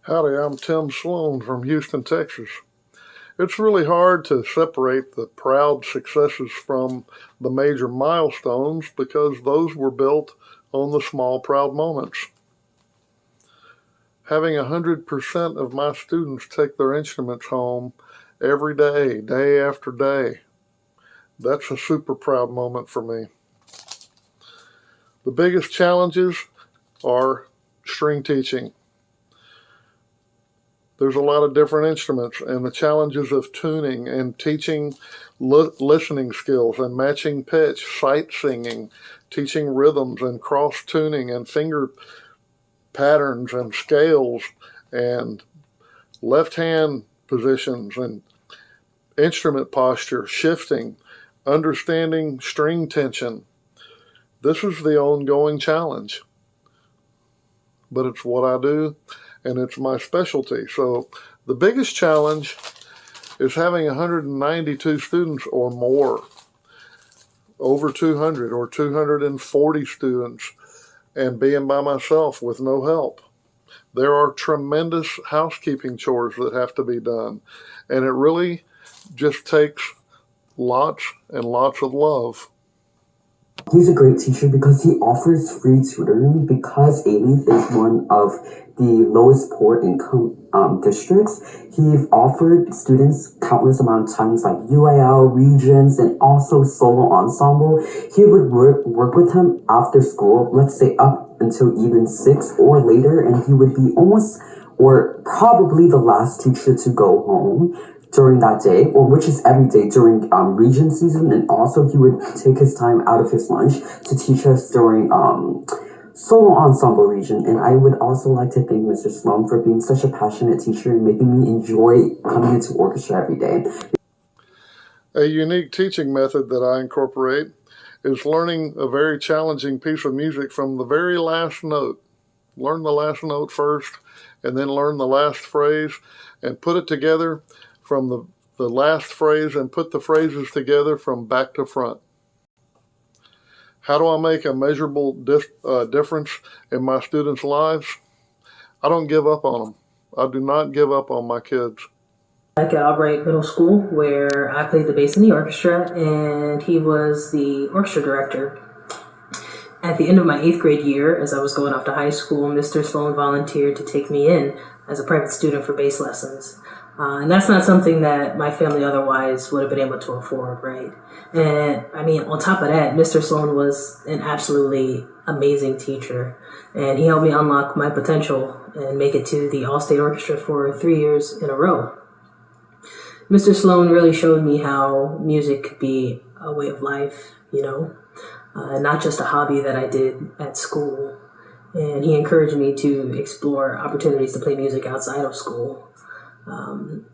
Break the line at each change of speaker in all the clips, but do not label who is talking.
Howdy, I'm Tim Sloan from Houston, Texas. It's really hard to separate the proud successes from the major milestones because those were built on the small, proud moments. Having 100% of my students take their instruments home every day, day after day, that's a super proud moment for me. The biggest challenges are string teaching. There's a lot of different instruments, and the challenges of tuning and teaching listening skills and matching pitch, sight singing, teaching rhythms and cross tuning and finger patterns and scales and left hand positions and instrument posture, shifting, understanding string tension. This is the ongoing challenge, but it's what I do and it's my specialty. So the biggest challenge is having 192 students or more, over 200 or 240 students, and being by myself with no help. There are tremendous housekeeping chores that have to be done, and it really just takes lots and lots of love.
He's a great teacher because he offers free tutoring because Alief is one of the lowest poor income districts. He offered students countless amount of times like UIL, Regents, and also solo ensemble. He would work with him after school, let's say up until even 6 or later, and he would be almost or probably the last teacher to go home during that day, or which is every day during Regent season, and also he would take his time out of his lunch to teach us during solo ensemble region. And I would also like to thank Mr. Sloan for being such a passionate teacher and making me enjoy coming into orchestra every day.
A unique teaching method that I incorporate is learning a very challenging piece of music from the very last note. Learn the last note first, and then learn the last phrase, and put it together from the last phrase and put the phrases together from back to front. How do I make a measurable difference in my students' lives? I don't give up on them. I do not give up on my kids.
At Albright Middle School, where I played the bass in the orchestra, and he was the orchestra director. At the end of my 8th grade year, as I was going off to high school, Mr. Sloan volunteered to take me in as a private student for bass lessons. And that's not something that my family otherwise would have been able to afford, right? And I mean, on top of that, Mr. Sloan was an absolutely amazing teacher. And he helped me unlock my potential and make it to the All-State Orchestra for 3 years in a row. Mr. Sloan really showed me how music could be a way of life, not just a hobby that I did at school. And he encouraged me to explore opportunities to play music outside of school.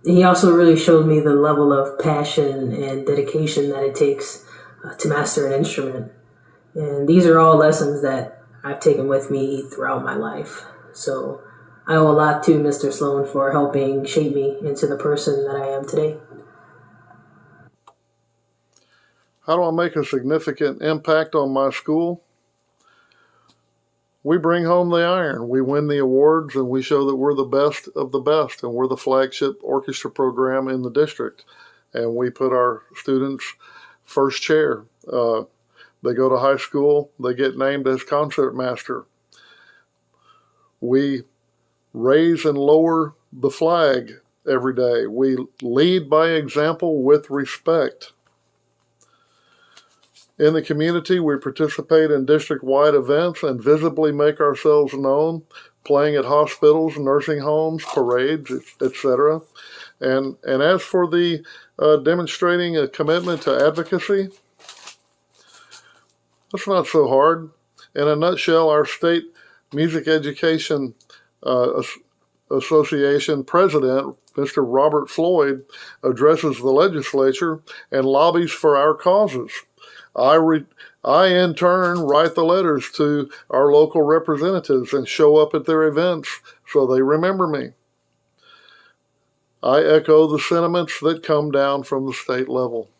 He also really showed me the level of passion and dedication that it takes to master an instrument. And these are all lessons that I've taken with me throughout my life. So I owe a lot to Mr. Sloan for helping shape me into the person that I am today.
How do I make a significant impact on my school? We bring home the iron. We win the awards, and we show that we're the best of the best, and we're the flagship orchestra program in the district. And we put our students first chair. They go to high school, they get named as concertmaster. We raise and lower the flag every day. We lead by example with respect. In the community, we participate in district-wide events and visibly make ourselves known, playing at hospitals, nursing homes, parades, etc. And as for the demonstrating a commitment to advocacy, that's not so hard. In a nutshell, our state music education association president, Mr. Robert Floyd, addresses the legislature and lobbies for our causes. I in turn write the letters to our local representatives and show up at their events so they remember me. I echo the sentiments that come down from the state level.